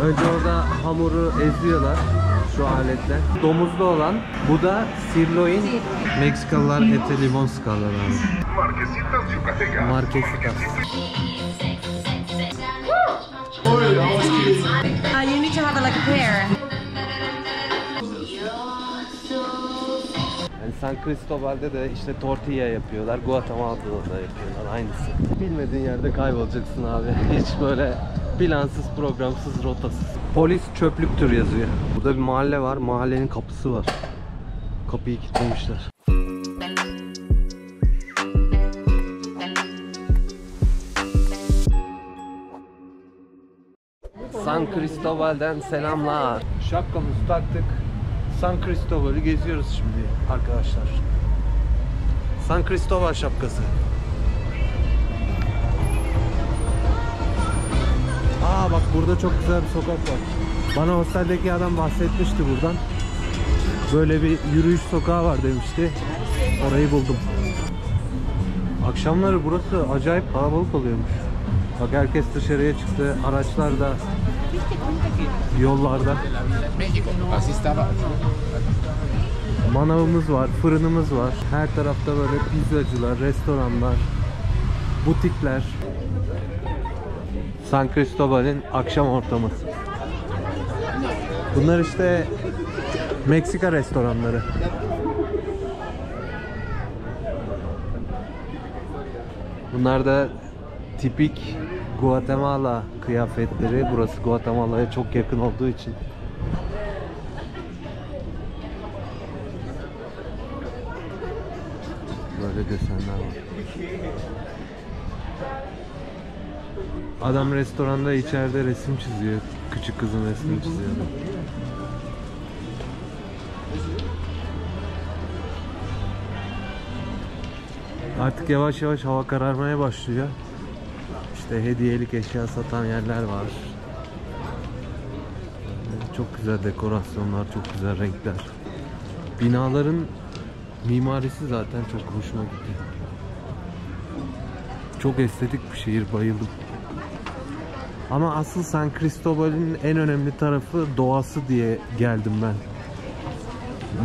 Önce orada hamuru eziyorlar şu aletle. Domuzlu olan, bu da sirloin. Meksikalılar ete limon sıkarlar abi. Marquesitas. You need to have it like a pear. Yani San Cristobal'de de işte tortilla yapıyorlar. Guatemala'da da yapıyorlar aynısı. Bilmediğin yerde kaybolacaksın abi. Hiç böyle plansız, programsız, rotasız. Polis çöplüktür yazıyor. Burada bir mahalle var. Mahallenin kapısı var. Kapıyı kilitlemişler. San Cristobal'den selamlar. Şapkamızı taktık. San Cristobal'ı geziyoruz şimdi arkadaşlar. San Cristobal şapkası. Aa bak burada çok güzel bir sokak var. Bana hosteldeki adam bahsetmişti buradan. Böyle bir yürüyüş sokağı var demişti. Orayı buldum. Akşamları burası acayip kalabalık oluyormuş. Bak herkes dışarıya çıktı. Araçlar da yollarda. Manavımız var, fırınımız var. Her tarafta böyle pizzacılar, restoranlar, butikler. San Cristobal'in akşam ortamı. Bunlar işte Meksika restoranları. Bunlar da tipik Guatemala kıyafetleri. Burası Guatemala'ya çok yakın olduğu için. Böyle desenler var. Adam restoranda içeride resim çiziyor. Küçük kızın resmini çiziyor. Artık yavaş yavaş hava kararmaya başlıyor. İşte hediyelik eşya satan yerler var. Çok güzel dekorasyonlar, çok güzel renkler. Binaların mimarisi zaten çok hoşuma gitti. Çok estetik bir şehir, bayıldım. Ama asıl San Cristobal'in en önemli tarafı doğası diye geldim ben.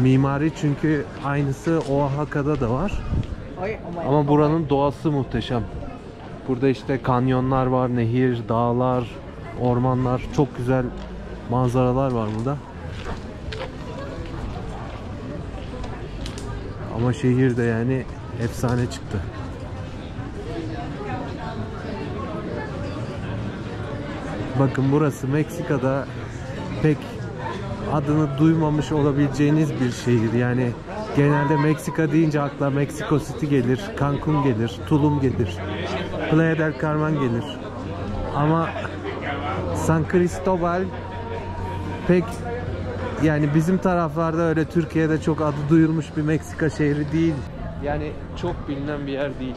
Mimari çünkü aynısı Oaxaca'da da var. Ama buranın doğası muhteşem. Burada işte kanyonlar var, nehir, dağlar, ormanlar, çok güzel manzaralar var burada. Ama şehir de yani efsane çıktı. Bakın burası Meksika'da pek adını duymamış olabileceğiniz bir şehir. Yani genelde Meksika deyince akla Mexico City gelir, Cancun gelir, Tulum gelir, Playa del Carmen gelir. Ama San Cristobal pek yani bizim taraflarda öyle Türkiye'de çok adı duyulmuş bir Meksika şehri değil. Yani çok bilinen bir yer değil.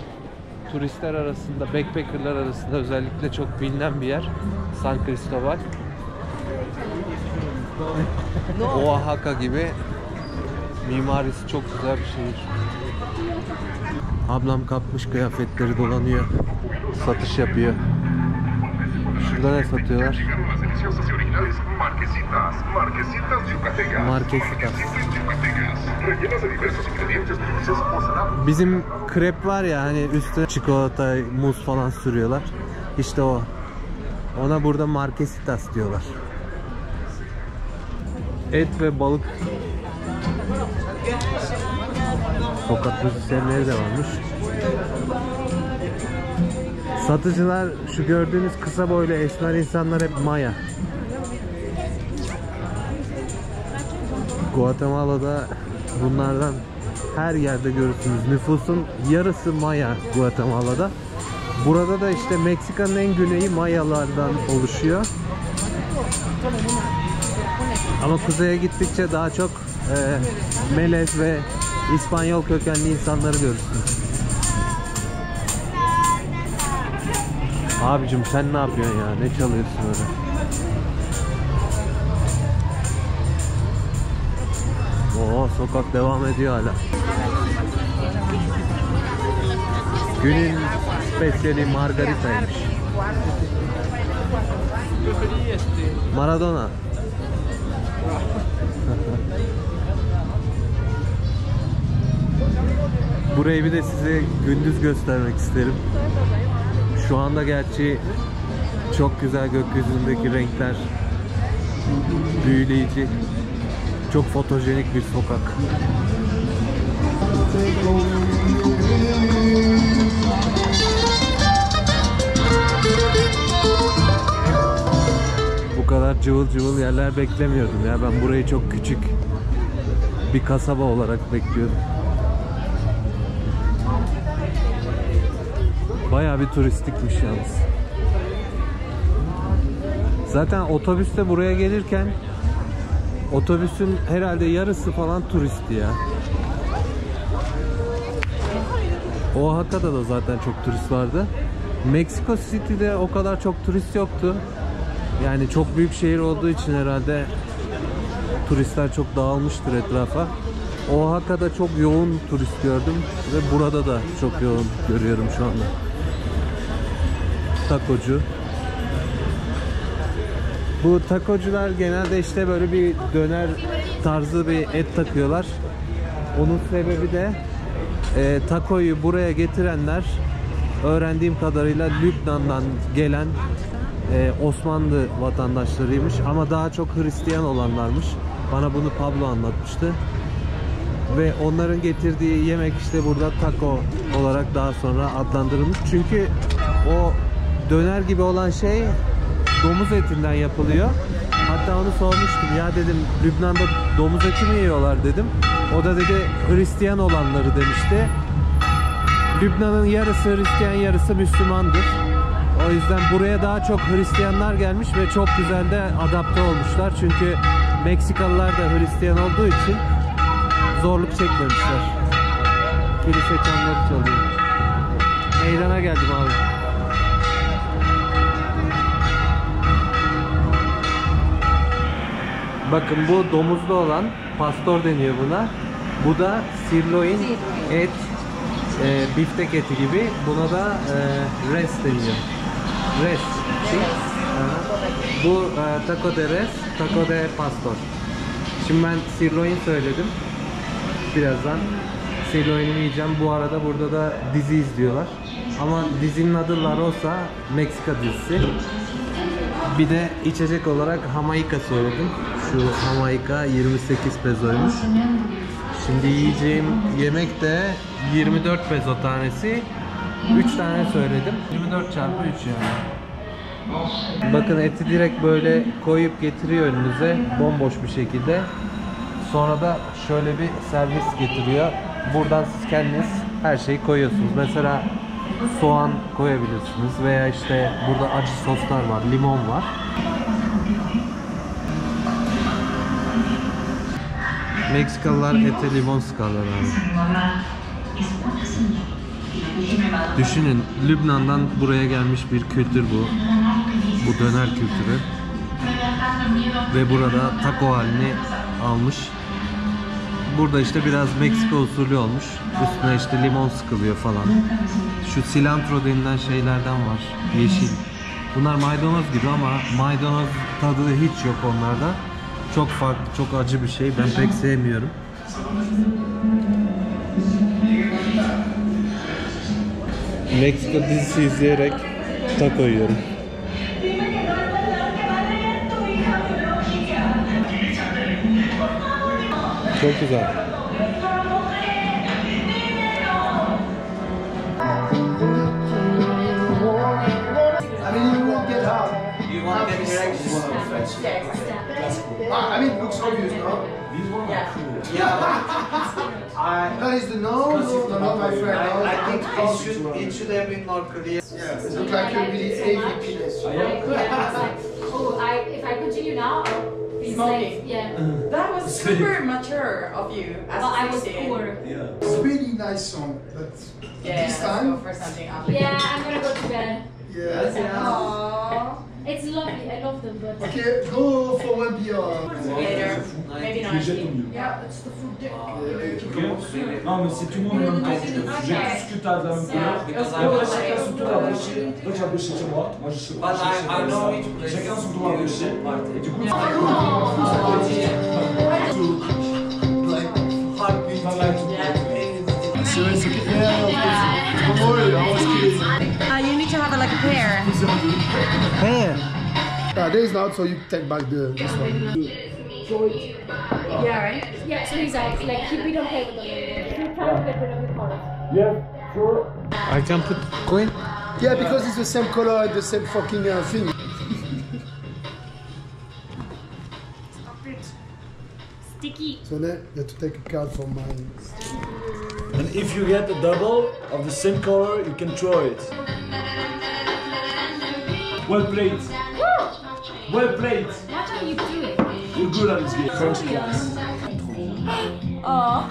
Turistler arasında, backpackerlar arasında özellikle çok bilinen bir yer San Cristobal. Oaxaca gibi mimarisi çok güzel bir şehir. Ablam kapmış kıyafetleri dolanıyor. Satış yapıyor. Şurada ne satıyorlar? Marquesitas. Bizim krep var ya hani üstüne çikolata, muz falan sürüyorlar. İşte o. Ona burada Marquesitas diyorlar. Et ve balık. Sokak müzisyenleri de varmış. Satıcılar, şu gördüğünüz kısa boylu esmer insanlar hep Maya. Guatemala'da bunlardan her yerde görürsünüz. Nüfusun yarısı Maya Guatemala'da. Burada da işte Meksika'nın en güneyi Mayalardan oluşuyor. Ama kuzeye gittikçe daha çok Melez ve İspanyol kökenli insanları görürsünüz. Abicim sen ne yapıyorsun ya? Ne çalıyorsun öyle? Oo, sokak devam ediyor hala. Günün spesiyeli margaritaymış. Maradona. Burayı bir de size gündüz göstermek isterim. Şu anda gerçi çok güzel, gökyüzündeki renkler büyüleyici. Çok fotojenik bir sokak. Bu kadar cıvıl cıvıl yerler beklemiyordum ya. Ben burayı çok küçük bir kasaba olarak bekliyordum. Bayağı bir turistikmiş yalnız. Zaten otobüste buraya gelirken otobüsün herhalde yarısı falan turisti ya. Oaxaca'da da zaten çok turist vardı. Mexico City'de o kadar çok turist yoktu. Yani çok büyük şehir olduğu için herhalde turistler çok dağılmıştır etrafa. Oaxaca'da çok yoğun turist gördüm ve burada da çok yoğun görüyorum şu anda. Takocu. Bu takocular genelde işte böyle bir döner tarzı bir et takıyorlar. Onun sebebi de takoyu buraya getirenler öğrendiğim kadarıyla Lübnan'dan gelen Osmanlı vatandaşlarıymış ama daha çok Hristiyan olanlarmış. Bana bunu Pablo anlatmıştı. Ve onların getirdiği yemek işte burada taco olarak daha sonra adlandırılmış. Çünkü o döner gibi olan şey domuz etinden yapılıyor. Hatta onu sormuştum. Ya dedim, Lübnan'da domuz eti mi yiyorlar dedim. O da dedi Hristiyan olanları demişti. Lübnan'ın yarısı Hristiyan, yarısı Müslümandır. O yüzden buraya daha çok Hristiyanlar gelmiş ve çok güzel de adapte olmuşlar. Çünkü Meksikalılar da Hristiyan olduğu için zorluk çekmemişler. Kilise çanları çalıyor. Meydana geldim abi. Bakın bu domuzlu olan pastor deniyor buna. Bu da sirloin et, biftek eti gibi. Buna da res deniyor. Res. Bu taco de res, taco de pastor. Şimdi ben sirloin söyledim. Birazdan sirloinimi yiyeceğim. Bu arada burada da dizi izliyorlar. Ama dizinin adı La Rosa, Meksika dizisi. Bir de içecek olarak Jamaica söyledim. Şu Jamaica 28 pezoymuş. Şimdi yiyeceğim yemek de 24 pezo tanesi. 3 tane söyledim. 24 çarpı 3 yani. Bakın eti direkt böyle koyup getiriyor önünüze bomboş bir şekilde. Sonra da şöyle bir servis getiriyor. Buradan siz kendiniz her şeyi koyuyorsunuz. Mesela soğan koyabilirsiniz veya işte burada acı soslar var, limon var. Meksikalılar ete limon sıkarlar abi. Düşünün, Lübnan'dan buraya gelmiş bir kültür bu. Bu döner kültürü. Ve burada taco halini almış. Burada işte biraz Meksika usulü olmuş. Üstüne işte limon sıkılıyor falan. Şu cilantro denilen şeylerden var. Yeşil. Bunlar maydanoz gibi ama maydanoz tadı hiç yok onlarda. Çok farklı, çok acı bir şey. Ben pek sevmiyorum. Meksika dizisi izleyerek taco yiyorum. Çok güzel. I mean, looks obvious, no? Yeah. That is the no, my friend. I think it should have been more clear. Yeah, it looks like you're really AVP. Oh, if I continue now, I'll be Smoking. yeah. That was super mature of you as Well, I was 16. poor. It's a really nice song, but Yeah, this let's go time, for something else. Yeah, I'm gonna go to bed. yeah. Aww. It's lovely. I love them, but Okay, go for won't be. Later. Maybe not. Yeah, it's the food day. Ok. Non, mais c'est tout le monde en même temps. Tu jettes tout ce que t'as dans le cœur. Et après, chacun son tour à bêcher. Toi, tu vas bêcher chez moi. Moi, je sais pas. Chacun son tour à bêcher. Et du coup, tu You need to have like a pair. He. There is not, so you take back this one. Yeah, right? Yeah, so he's like keep it on paper. You're trying to get rid of the colors. Yeah, sure. I can put coin. Yeah, because it's the same color and the same fucking thing. Sticky. So then you have to take a card from my. And if you get a double of the same color, you can throw it. Well played. Well played. Watch how you do it. You're good at this game. First class. Oh.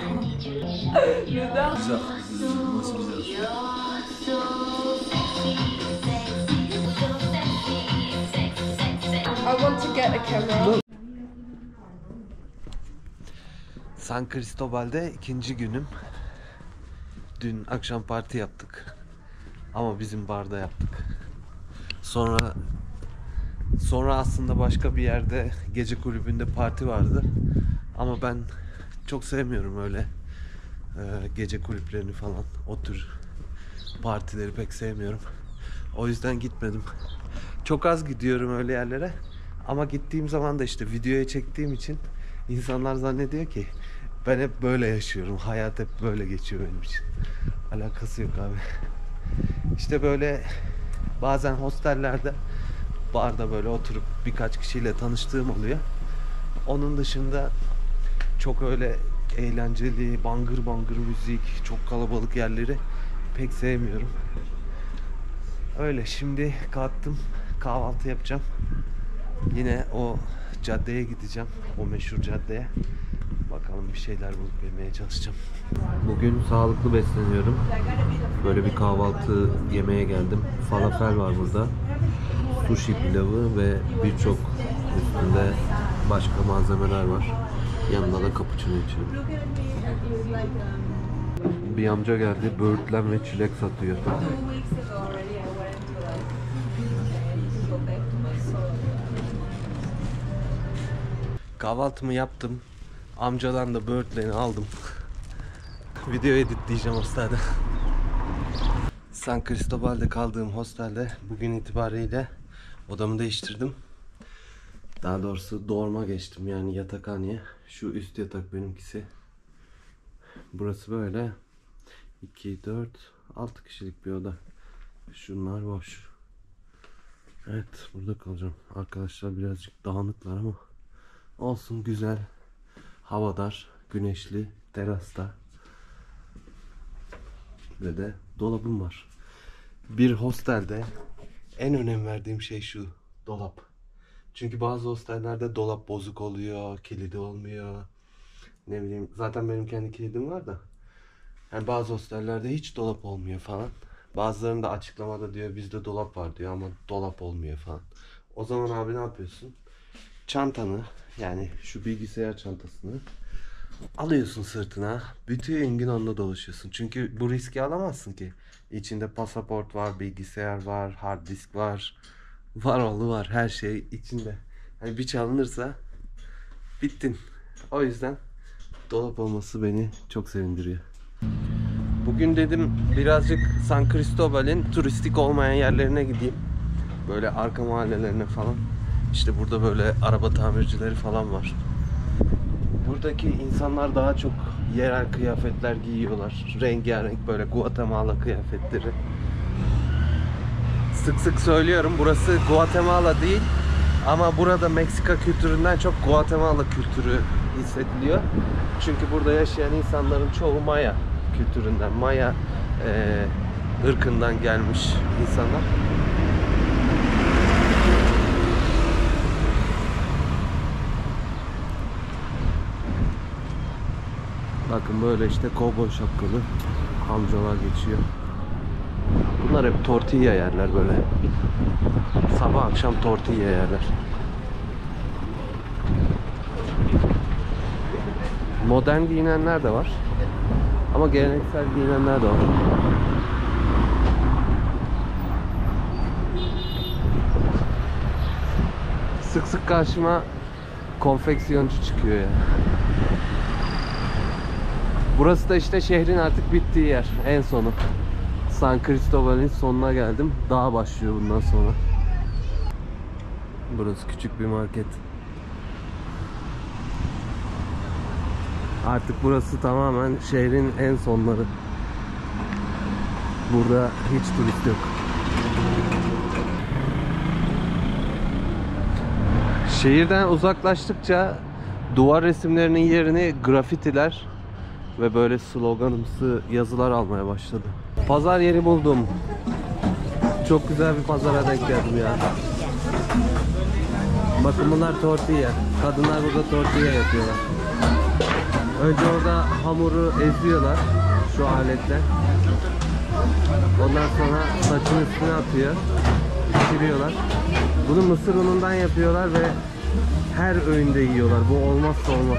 I want to get a camera. San Cristobal'de ikinci günüm. Dün akşam parti yaptık. Ama bizim barda yaptık. Sonra aslında başka bir yerde gece kulübünde parti vardı. Ama ben çok sevmiyorum öyle gece kulüplerini falan. O tür partileri pek sevmiyorum. O yüzden gitmedim. Çok az gidiyorum öyle yerlere. Ama gittiğim zaman da işte videoya çektiğim için insanlar zannediyor ki ben hep böyle yaşıyorum. Hayat hep böyle geçiyor benim için. Alakası yok abi. İşte böyle bazen hostellerde, barda böyle oturup birkaç kişiyle tanıştığım oluyor. Onun dışında çok öyle eğlenceli, bangır bangır müzik, çok kalabalık yerleri pek sevmiyorum. Öyle, şimdi kalktım, kahvaltı yapacağım. Yine o caddeye gideceğim, o meşhur caddeye. Bakalım bir şeyler bulup yemeye çalışacağım. Bugün sağlıklı besleniyorum. Böyle bir kahvaltı yemeye geldim. Falafel var burada. Sushi pilavı ve birçok üstünde başka malzemeler var. Yanında da cappuccino içiyorum. Bir amca geldi, böğürtlen ve çilek satıyor. Kahvaltımı yaptım. Amcadan da böğürtleni aldım. Video editleyeceğim hostelde. San Cristobal'de kaldığım hostelde bugün itibariyle odamı değiştirdim. Daha doğrusu dorma geçtim, yani yatakhaneye. Şu üst yatak benimkisi. Burası böyle 2, 4, 6 kişilik bir oda. Şunlar boş. Evet, burada kalacağım. Arkadaşlar birazcık dağınıklar ama olsun, güzel. Havadar, güneşli, terasta. Ve de dolabım var. Bir hostelde en önem verdiğim şey şu: dolap. Çünkü bazı hostellerde dolap bozuk oluyor, kilidi olmuyor. Ne bileyim, zaten benim kendi kilidim var da. Yani bazı hostellerde hiç dolap olmuyor falan. Bazılarında açıklamada diyor bizde dolap var diyor ama dolap olmuyor falan. O zaman abi ne yapıyorsun? Çantanı, yani şu bilgisayar çantasını alıyorsun sırtına. Bütün gün onunla dolaşıyorsun. Çünkü bu riski alamazsın ki. İçinde pasaport var, bilgisayar var, hard disk var. Var oğlu var, her şey içinde. Hani bir çalınırsa bittin. O yüzden dolap olması beni çok sevindiriyor. Bugün dedim birazcık San Cristobal'in turistik olmayan yerlerine gideyim. Böyle arka mahallelerine falan. İşte burada böyle araba tamircileri falan var. Buradaki insanlar daha çok yerel kıyafetler giyiyorlar. Rengarenk böyle Guatemala kıyafetleri. Sık sık söylüyorum, burası Guatemala değil. Ama burada Meksika kültüründen çok Guatemala kültürü hissediliyor. Çünkü burada yaşayan insanların çoğu Maya kültüründen, Maya ırkından gelmiş insanlar. Bakın böyle işte kovboy şapkalı amcalar geçiyor. Bunlar hep tortilla yerler böyle. Sabah akşam tortilla yerler. Modern giyinenler de var. Ama geleneksel giyinenler de var. Sık sık karşıma konfeksiyoncu çıkıyor ya. Burası da işte şehrin artık bittiği yer. En sonu. San Cristobal'in sonuna geldim. Dağ başlıyor bundan sonra. Burası küçük bir market. Artık burası tamamen şehrin en sonları. Burada hiç turist yok. Şehirden uzaklaştıkça duvar resimlerinin yerini grafitiler ve böyle sloganımsı yazılar almaya başladı. Pazar yeri buldum. Çok güzel bir pazara denk geldim ya. Bakın bunlar tortilla. Kadınlar burada tortilla yapıyorlar. Önce orada hamuru eziyorlar şu aletle. Ondan sonra saçın üstüne atıyor. Pişiriyorlar. Bunu mısır unundan yapıyorlar ve her öğünde yiyorlar. Bu olmazsa olmaz.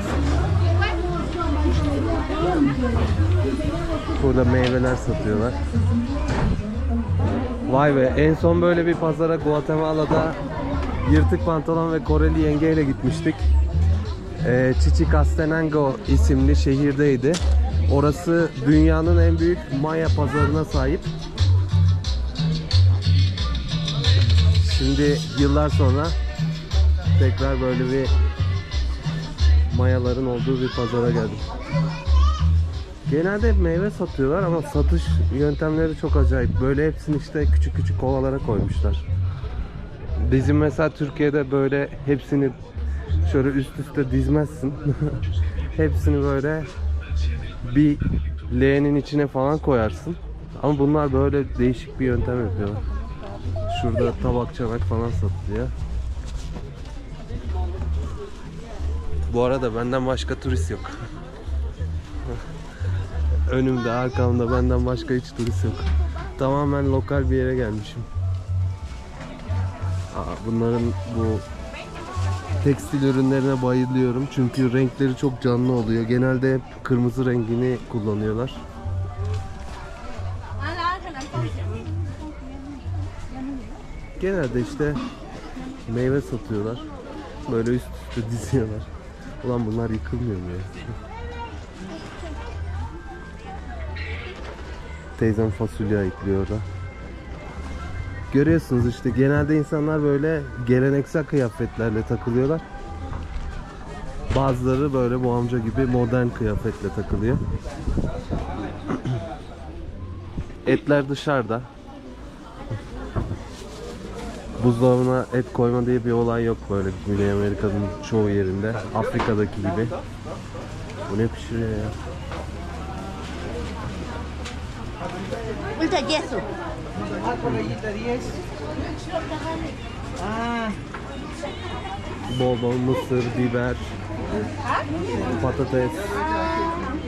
Burada meyveler satıyorlar. Vay be, en son böyle bir pazara Guatemala'da yırtık pantolon ve Koreli yengeyle gitmiştik. Chichicastenango isimli şehirdeydi. Orası dünyanın en büyük Maya pazarına sahip. Şimdi yıllar sonra tekrar böyle bir Mayaların olduğu bir pazara geldim. Genelde meyve satıyorlar ama satış yöntemleri çok acayip. Böyle hepsini işte küçük küçük kovalara koymuşlar. Bizim mesela Türkiye'de böyle hepsini şöyle üst üste dizmezsin. Hepsini böyle bir leğenin içine falan koyarsın. Ama bunlar böyle değişik bir yöntem yapıyorlar. Şurada tabak çanak falan satılıyor. Bu arada benden başka turist yok. Önümde, arkamda benden başka hiç turist yok. Tamamen lokal bir yere gelmişim. Bunların bu tekstil ürünlerine bayılıyorum. Çünkü renkleri çok canlı oluyor. Genelde hep kırmızı rengini kullanıyorlar. Genelde işte meyve satıyorlar. Böyle üst üste diziyorlar. Ulan bunlar yıkılmıyor mu ya? Teyzem fasulye ayıklıyor orada. Görüyorsunuz işte genelde insanlar böyle geleneksel kıyafetlerle takılıyorlar. Bazıları böyle bu amca gibi modern kıyafetle takılıyor. Etler dışarıda. Buzdolabına et koyma diye bir olay yok böyle Güney Amerika'nın çoğu yerinde. Afrika'daki gibi. Bu ne pişiriyor ya? Bol bol mısır, biber, patates,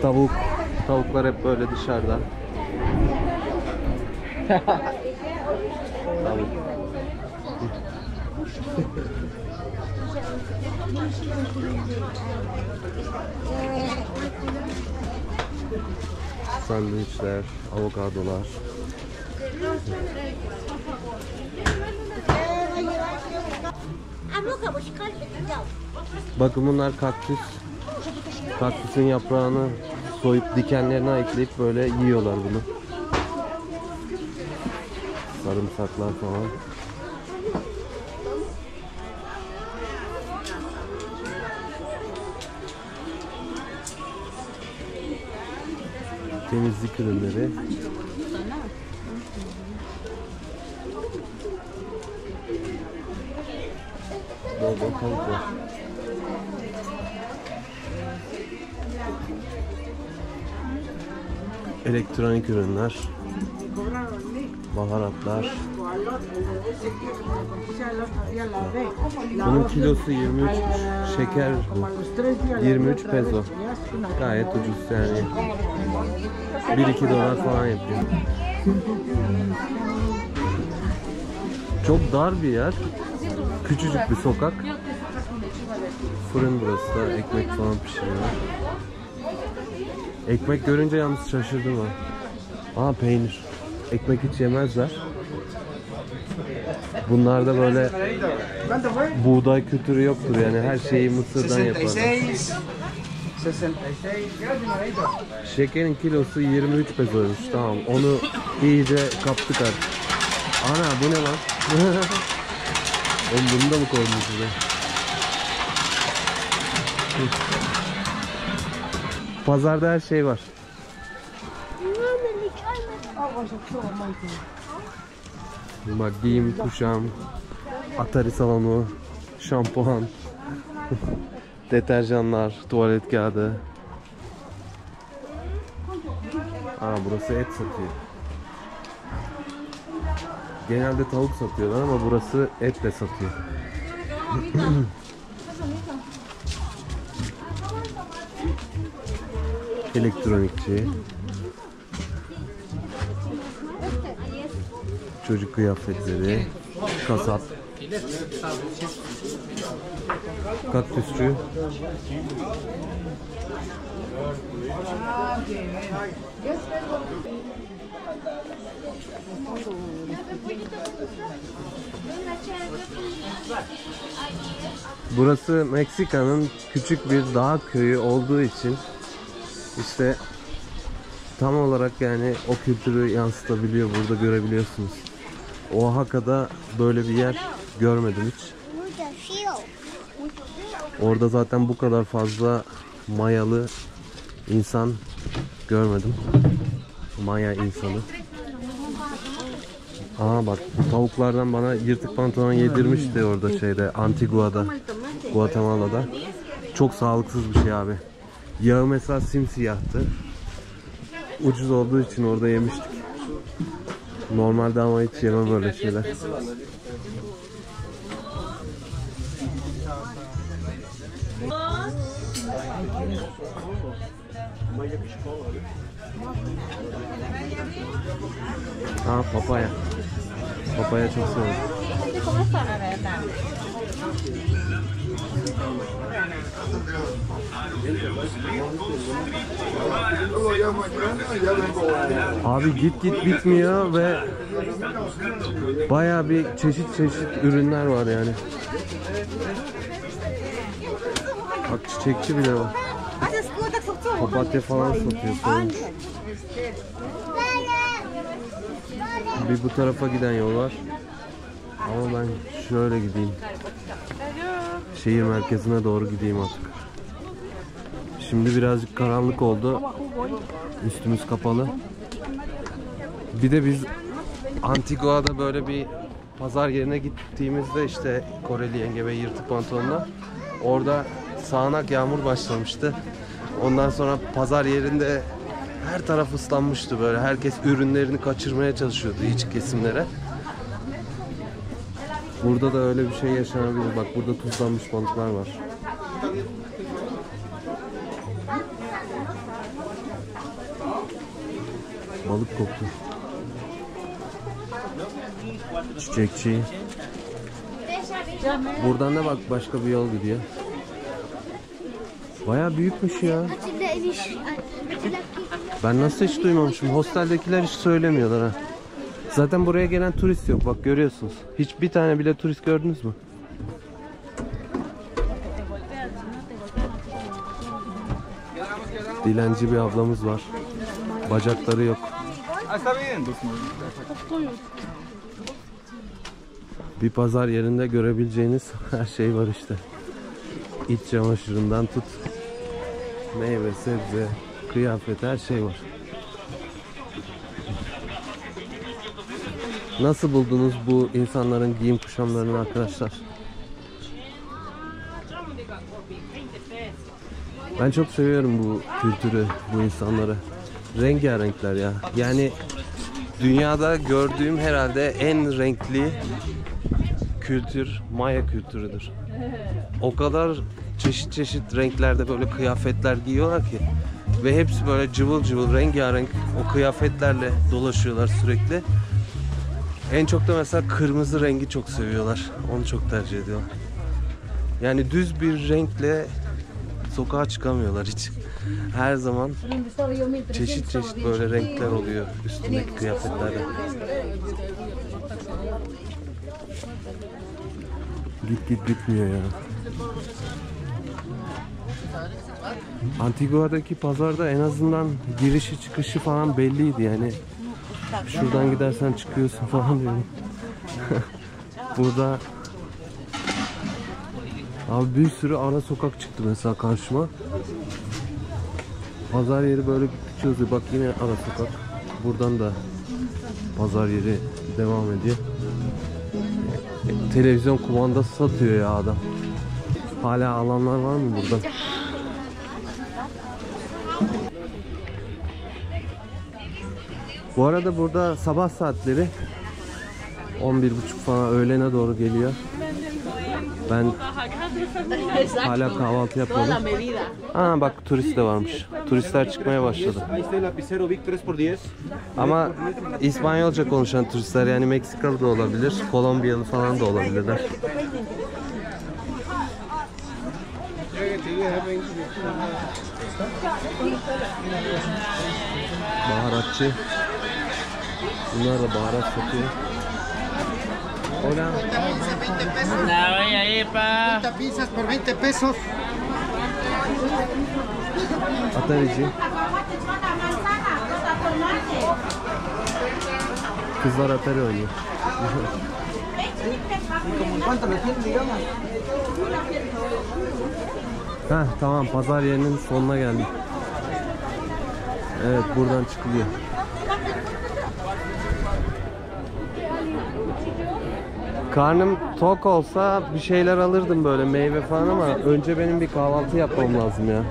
tavuk. Tavuklar hep böyle dışarıda. Tavuk. Sandviçler, avokadolar. Bakın bunlar kaktüs. Kaktüsün yaprağını soyup dikenlerini ayıklayıp böyle yiyorlar bunu. Sarımsaklar falan. Temizlik ürünleri. Bol bol tavuk var. Elektronik ürünler. Baharatlar. Bunun kilosu 23, şeker bu. 23 peso. Gayet ucuz yani. 1-2 dolar falan yapıyor. Çok dar bir yer. Küçücük bir sokak. Fırın burası da, ekmek falan pişiriyorlar. Ekmek görünce yalnız şaşırdım ha. Aa, peynir. Ekmek hiç yemezler. Bunlarda böyle buğday kültürü yoktur, yani her şeyi mısırdan yaparlar. Şekerin kilosu 23 pesoymuş, tamam, onu iyice kaptık artık. Ana, bu ne lan? Oğlum, bunu da mı koydun size? Pazarda her şey var. Bak, giyim, kuşam, Atari salonu, şampuan, deterjanlar, tuvalet kağıdı. Aa, burası et satıyor. Genelde tavuk satıyorlar ama burası et de satıyor. Elektronikçi. Çocuk kıyafetleri. Kasap. Kaktüsçü. Burası Meksika'nın küçük bir dağ köyü olduğu için işte tam olarak yani o kültürü yansıtabiliyor, burada görebiliyorsunuz. Oaxaca'da böyle bir yer görmedim hiç. Orada zaten bu kadar fazla Mayalı insan görmedim. Maya insanı. Aa bak, bu tavuklardan bana yırtık pantolon yedirmişti orada şeyde, Antigua'da, Guatemala'da. Çok sağlıksız bir şey abi. Yağı mesela simsiyahtı. Ucuz olduğu için orada yemiştik. Normalde ama hiç yemem böyle şeyler. Aa, papaya. Papaya çok seviyorum. Abi git bitmiyor ve bayağı bir çeşit ürünler var yani. Bak, çiçekçi bile var. Papatya falan satıyor. Soğumuş. Bir bu tarafa giden yol var. Ama ben şöyle gideyim. Şehir merkezine doğru gideyim artık. Şimdi birazcık karanlık oldu. Üstümüz kapalı. Bir de biz Antigua'da böyle bir pazar yerine gittiğimizde işte Koreli yenge ve yırtık pantolonla orada sağanak yağmur başlamıştı. Ondan sonra pazar yerinde her taraf ıslanmıştı böyle. Herkes ürünlerini kaçırmaya çalışıyordu iç kesimlere. Burada da öyle bir şey yaşanabilir. Bak, burada tuzlanmış balıklar var. Balık koktu. Çiçekçi. Buradan da bak, başka bir yol gidiyor. Bayağı büyükmüş ya. Ben nasıl hiç duymamışım. Hosteldekiler hiç söylemiyorlar ha. Zaten buraya gelen turist yok. Bak, görüyorsunuz. Hiç bir tane bile turist gördünüz mü? Dilenci bir ablamız var. Bacakları yok. Bir pazar yerinde görebileceğiniz her şey var işte. İç çamaşırından tut, meyve, sebze, kıyafet, her şey var. Nasıl buldunuz bu insanların giyim kuşamlarını arkadaşlar? Ben çok seviyorum bu kültürü, bu insanları. Rengarenkler ya. Yani dünyada gördüğüm herhalde en renkli kültür Maya kültürüdür. O kadar çeşit renklerde böyle kıyafetler giyiyorlar ki ve hepsi böyle cıvıl cıvıl, rengarenk o kıyafetlerle dolaşıyorlar sürekli. En çok da mesela kırmızı rengi çok seviyorlar. Onu çok tercih ediyorlar. Yani düz bir renkle sokağa çıkamıyorlar hiç. Her zaman çeşit çeşit böyle renkler oluyor üstündeki kıyafetlerde. Git bitmiyor ya. Antigua'daki pazarda en azından girişi çıkışı falan belliydi yani. Şuradan gidersen çıkıyorsun falan diyorum. Burada abi bir sürü ara sokak çıktı mesela karşıma. Pazar yeri böyle gittikçe uzuyor. Bak yine ara sokak. Buradan da pazar yeri devam ediyor. Televizyon kumandası satıyor ya adam. Hala alanlar var mı burada? Bu arada burada sabah saatleri 11:30 falan öğlene doğru geliyor. Ben hala kahvaltı yapmadım. Aa bak turist de varmış. Turistler çıkmaya başladı. Ama İspanyolca konuşan turistler yani Meksikalı da olabilir, Kolombiyalı falan da olabilirler. Baharatçı. Bunlar da baharat satıyor. Hola. Pizzas por 20 pesos. Atarici. Kızlar atari oynuyor. Heh, tamam pazar yerinin sonuna geldik. Evet buradan çıkılıyor. Karnım tok olsa bir şeyler alırdım böyle meyve falan ama önce benim bir kahvaltı yapmam lazım ya.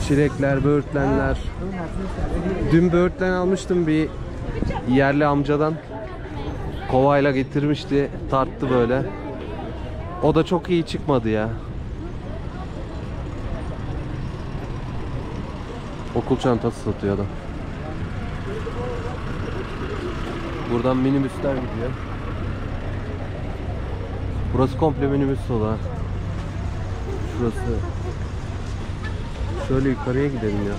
Çilekler, böğürtlenler. Dün böğürtlen almıştım bir yerli amcadan. Kovayla getirmişti, tarttı böyle. O da çok iyi çıkmadı ya. Okul çantası satıyor adam. Buradan minibüsler gidiyor. Burası komple minibüs dolu ha. Şurası. Şöyle yukarıya gidelim ya.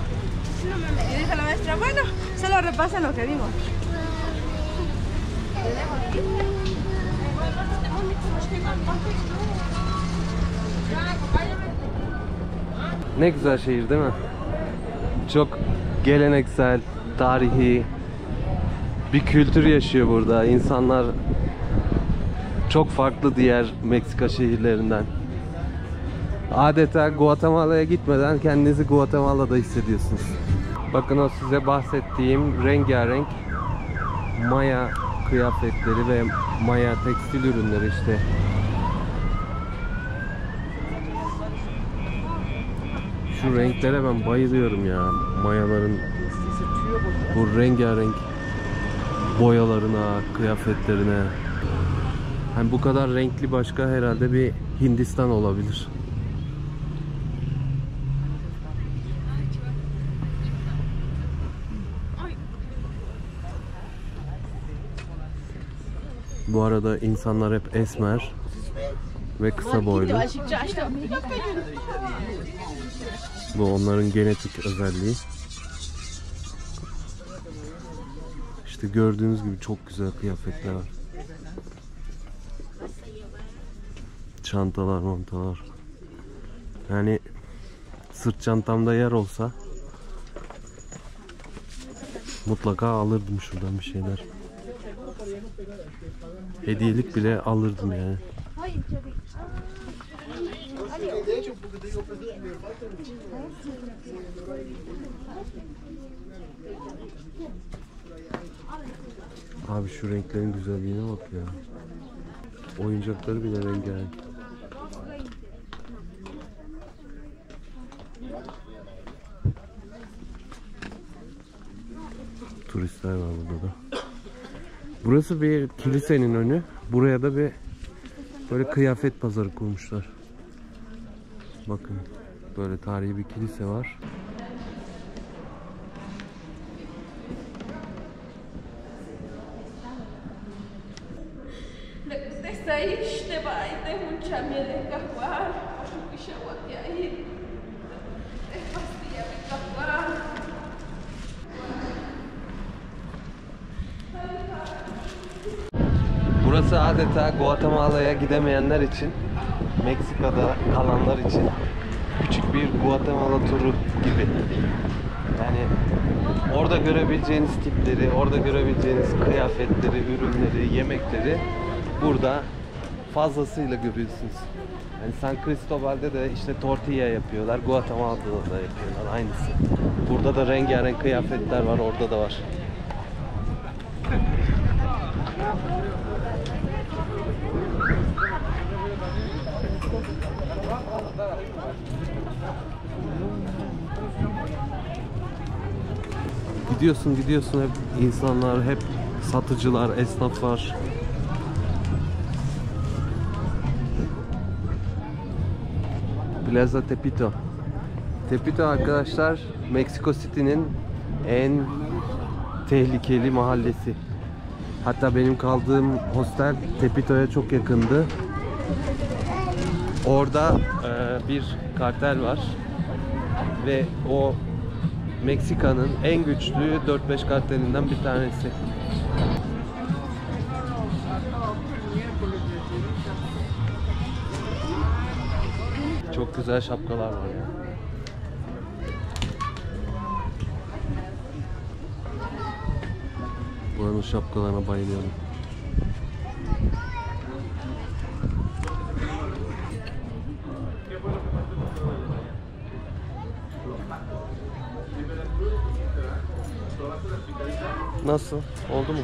Ne güzel şehir değil mi? Çok geleneksel, tarihi bir kültür yaşıyor burada. İnsanlar çok farklı diğer Meksika şehirlerinden. Adeta Guatemala'ya gitmeden kendinizi Guatemala'da hissediyorsunuz. Bakın o size bahsettiğim rengarenk Maya kıyafetleri ve Maya tekstil ürünleri işte. Şu renklere ben bayılıyorum ya. Mayaların bu rengarenk boyalarına, kıyafetlerine. Hani bu kadar renkli başka herhalde bir Hindistan olabilir. Bu arada insanlar hep esmer ve kısa boylu. Bu onların genetik özelliği. İşte gördüğünüz gibi çok güzel kıyafetler var. Çantalar, mantalar. Yani sırt çantamda yer olsa mutlaka alırdım şuradan bir şeyler. Hediyelik bile alırdım yani. Abi şu renklerin güzelliğine bak ya. Oyuncakları bile rengarenk. Turistler var burada da. Burası bir kilisenin önü. Buraya da bir böyle kıyafet pazarı kurmuşlar. Bakın böyle tarihi bir kilise var. Le gusta esta te va y te mucha Burası adeta Guatemala'ya gidemeyenler için, Meksika'da kalanlar için küçük bir Guatemala turu gibi. Yani orada görebileceğiniz tipleri, orada görebileceğiniz kıyafetleri, ürünleri, yemekleri burada fazlasıyla görüyorsunuz. Yani San Cristobal'de de işte tortilla yapıyorlar, Guatemala'da da yapıyorlar aynısı. Burada da rengarenk kıyafetler var, orada da var. Gidiyorsun hep insanlar, hep satıcılar, esnaflar. Plaza Tepito. Tepito arkadaşlar, Meksiko City'nin en tehlikeli mahallesi. Hatta benim kaldığım hostel Tepito'ya çok yakındı. Orada bir kartel var ve o Meksika'nın en güçlü 4-5 kartelinden bir tanesi. Çok güzel şapkalar var ya. Buranın şapkalarına bayılıyorum. Nasıl? Oldu mu?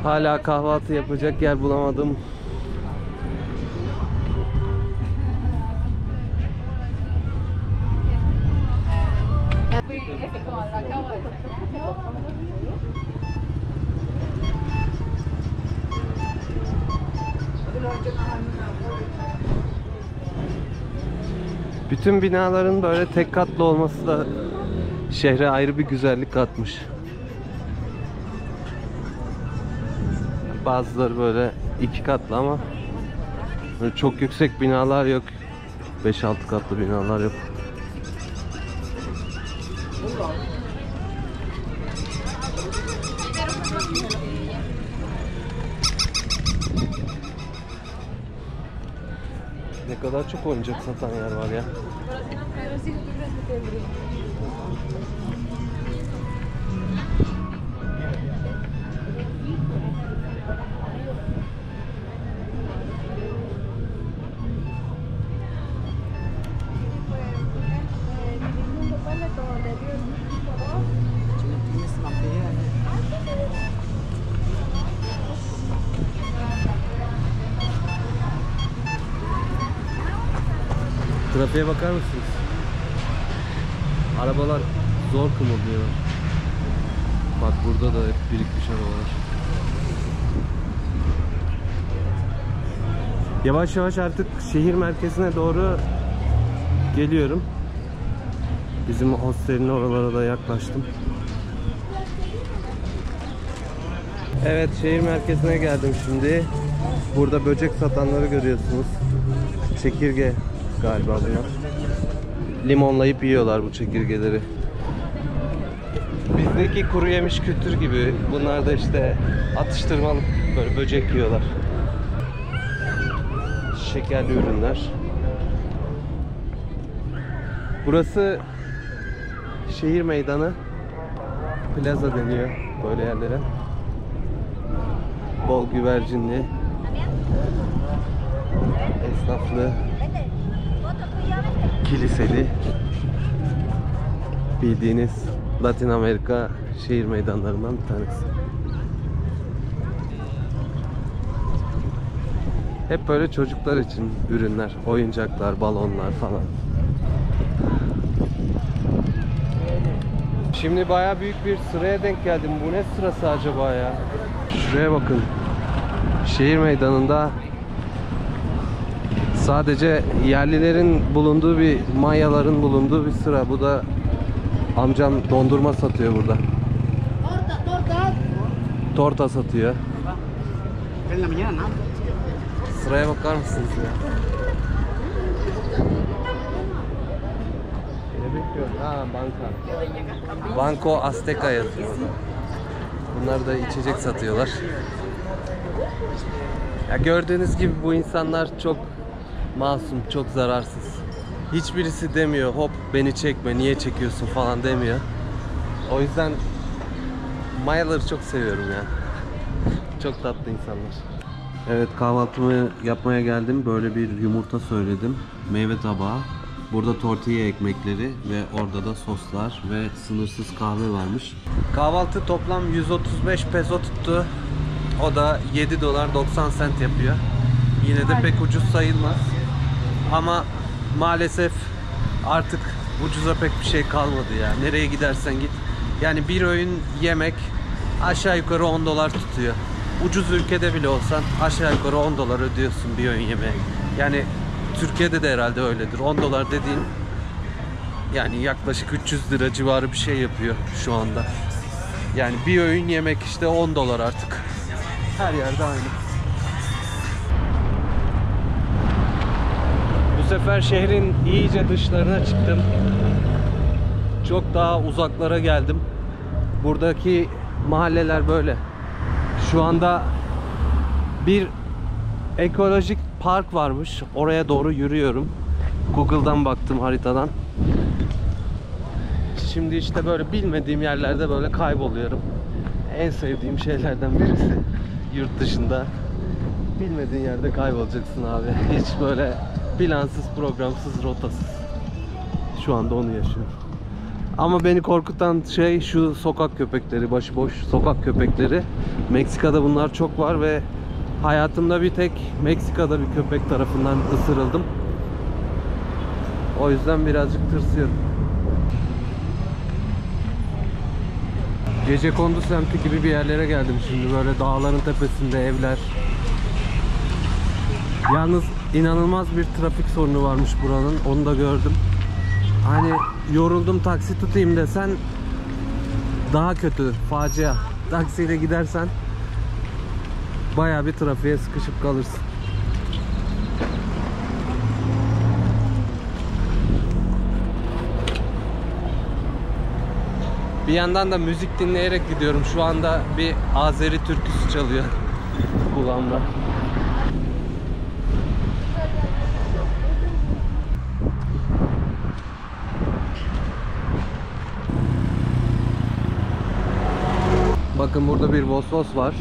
Hala kahvaltı yapacak yer bulamadım. Bütün binaların böyle tek katlı olması da şehre ayrı bir güzellik katmış. Bazıları böyle 2 katlı ama böyle çok yüksek binalar yok. 5-6 katlı binalar yok. Ne kadar çok oyuncak satan yer var ya. Trafiğe bakar mısınız? Arabalar zor kımıldıyor. Bak burada da hep birikmiş arabalar. Yavaş yavaş artık şehir merkezine doğru geliyorum. Bizim hostelin oralara da yaklaştım. Evet, şehir merkezine geldim şimdi. Burada böcek satanları görüyorsunuz. Çekirge galiba bunlar. Limonlayıp yiyorlar bu çekirgeleri. Bizdeki kuru yemiş kültür gibi bunlar da işte atıştırmalık böyle böcek yiyorlar. Şekerli ürünler. Burası şehir meydanı. Plaza deniyor böyle yerlere. Bol güvercinli, esnaflı, kiliseli, bildiğiniz Latin Amerika şehir meydanlarından bir tanesi. Hep böyle çocuklar için ürünler, oyuncaklar, balonlar falan. Şimdi bayağı büyük bir sıraya denk geldim. Bu ne sırası acaba ya? Şuraya bakın. Şehir meydanında Sadece yerlilerin bulunduğu bir, Mayaların bulunduğu bir sıra. Bu da amcam dondurma satıyor burada. Torta satıyor. Sıraya bakar mısınız ya? Ha, banka. Banco Azteca yazıyor. Bunlar da içecek satıyorlar. Ya gördüğünüz gibi bu insanlar çok masum, çok zararsız. Hiçbirisi demiyor hop beni çekme, niye çekiyorsun falan demiyor. O yüzden Mayaları çok seviyorum ya. Çok tatlı insanlar. Evet, kahvaltımı yapmaya geldim. Böyle bir yumurta söyledim. Meyve tabağı. Burada tortilla ekmekleri ve orada da soslar ve sınırsız kahve varmış. Kahvaltı toplam 135 peso tuttu. O da 7 dolar 90 sent yapıyor. Yine de pek ucuz sayılmaz. Ama maalesef artık ucuza pek bir şey kalmadı ya. Nereye gidersen git. Yani bir öğün yemek aşağı yukarı 10 dolar tutuyor. Ucuz ülkede bile olsan aşağı yukarı 10 dolar ödüyorsun bir öğün yemeğe. Yani Türkiye'de de herhalde öyledir. 10 dolar dediğin yani yaklaşık 300 lira civarı bir şey yapıyor şu anda. Yani bir öğün yemek işte 10 dolar artık. Her yerde aynı. Bu sefer şehrin iyice dışlarına çıktım. Çok daha uzaklara geldim. Buradaki mahalleler böyle. Şu anda bir ekolojik park varmış. Oraya doğru yürüyorum. Google'dan baktım, haritadan. Şimdi işte böyle bilmediğim yerlerde böyle kayboluyorum. En sevdiğim şeylerden birisi yurt dışında. Bilmediğin yerde kaybolacaksın abi. Hiç böyle plansız, programsız, rotasız. Şu anda onu yaşıyorum. Ama beni korkutan şey şu sokak köpekleri, başıboş sokak köpekleri. Meksika'da bunlar çok var ve hayatımda bir tek Meksika'da bir köpek tarafından ısırıldım. O yüzden birazcık tırsıyorum. Gecekondu semti gibi bir yerlere geldim şimdi. Böyle dağların tepesinde evler. Yalnız inanılmaz bir trafik sorunu varmış buranın. Onu da gördüm. Hani yoruldum taksi tutayım desen daha kötü, facia. Taksiyle gidersen bayağı bir trafiğe sıkışıp kalırsın. Bir yandan da müzik dinleyerek gidiyorum. Şu anda bir Azeri türküsü çalıyor kulağımda. Bakın burada bir Vosvos var.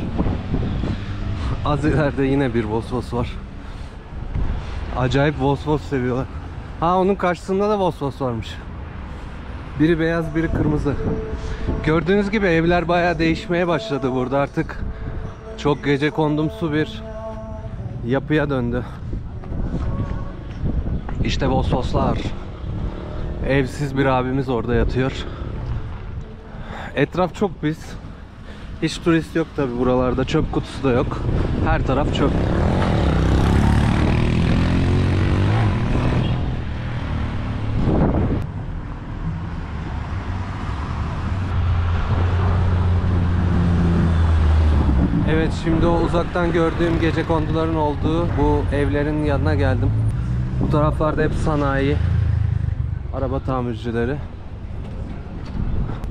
Az ileride yine bir Vosvos var. Acayip Vosvos seviyorlar. Ha, onun karşısında da Vosvos varmış. Biri beyaz, biri kırmızı. Gördüğünüz gibi evler bayağı değişmeye başladı burada artık. Çok gecekondumsu bir yapıya döndü. İşte Vosvoslar. Evsiz bir abimiz orada yatıyor. Etraf çok pis. Hiç turist yok tabi buralarda. Çöp kutusu da yok. Her taraf çöp. Evet, şimdi o uzaktan gördüğüm gecekonduların olduğu bu evlerin yanına geldim. Bu taraflarda hep sanayi, araba tamircileri.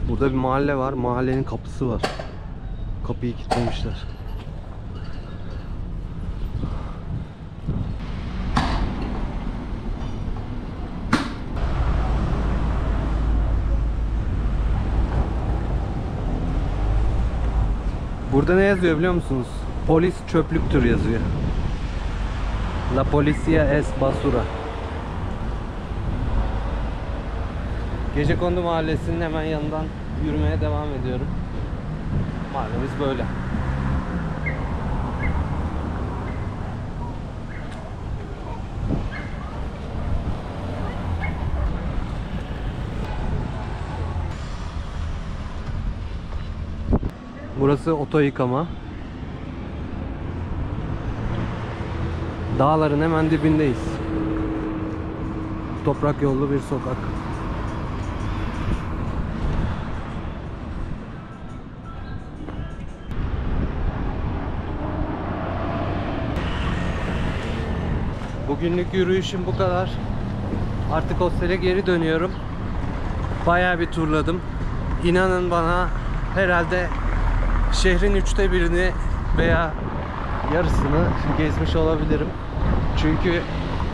Burada bir mahalle var. Mahallenin kapısı var. Kapıyı kilitlemişler. Burada ne yazıyor biliyor musunuz? Polis çöplüktür yazıyor. La Policía es basura. Gecekondu Mahallesi'nin hemen yanından yürümeye devam ediyorum. Mahallemiz böyle. Burası oto yıkama. Dağların hemen dibindeyiz. Toprak yollu bir sokak. Bugünlük yürüyüşüm bu kadar. Artık hostele geri dönüyorum. Bayağı bir turladım. İnanın bana, herhalde şehrin 1/3'ünü veya yarısını gezmiş olabilirim. Çünkü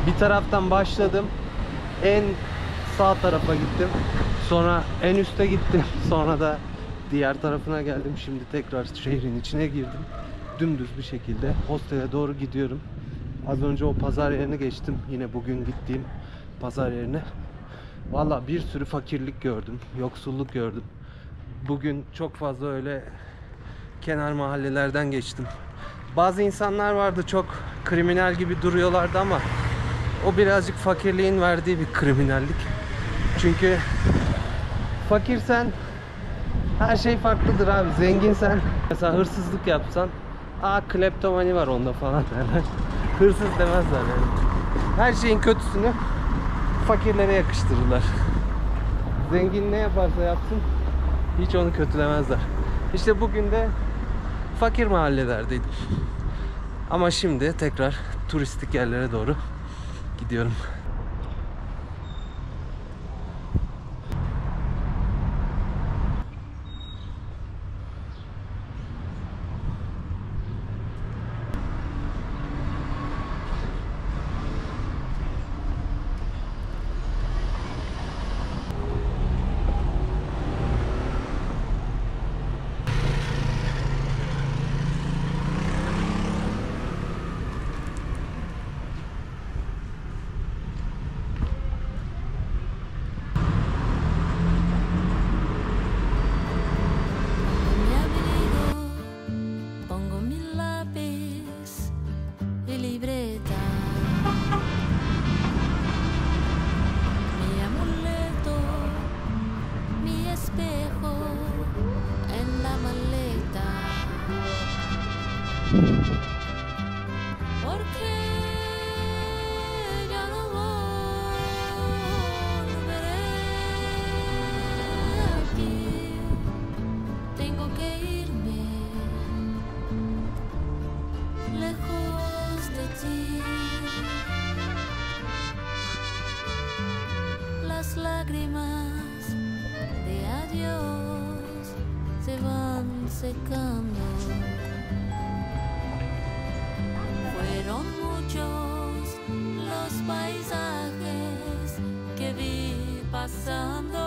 bir taraftan başladım. En sağ tarafa gittim. Sonra en üste gittim. Sonra da diğer tarafına geldim. Şimdi tekrar şehrin içine girdim. Dümdüz bir şekilde hostele doğru gidiyorum. Az önce o pazar yerini geçtim. Yine bugün gittiğim pazar yerine. Valla bir sürü fakirlik gördüm. Yoksulluk gördüm. Bugün çok fazla öyle kenar mahallelerden geçtim. Bazı insanlar vardı, çok kriminal gibi duruyorlardı ama o birazcık fakirliğin verdiği bir kriminallik. Çünkü fakirsen her şey farklıdır abi. Zenginsen mesela hırsızlık yapsan, kleptomani var onda falan derler. Hırsız demezler yani. Her şeyin kötüsünü fakirlere yakıştırırlar. Zengin ne yaparsa yapsın hiç onu kötülemezler. İşte bugün de fakir mahallelerdeydim. Ama şimdi tekrar turistik yerlere doğru gidiyorum. Las lágrimas de adiós se van secando. Fueron muchos los paisajes que vi pasando.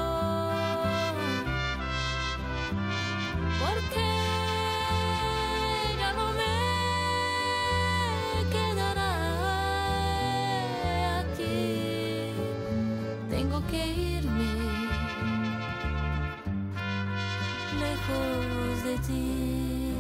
Porque ya no me quedará aquí. Tengo que irme lejos de ti.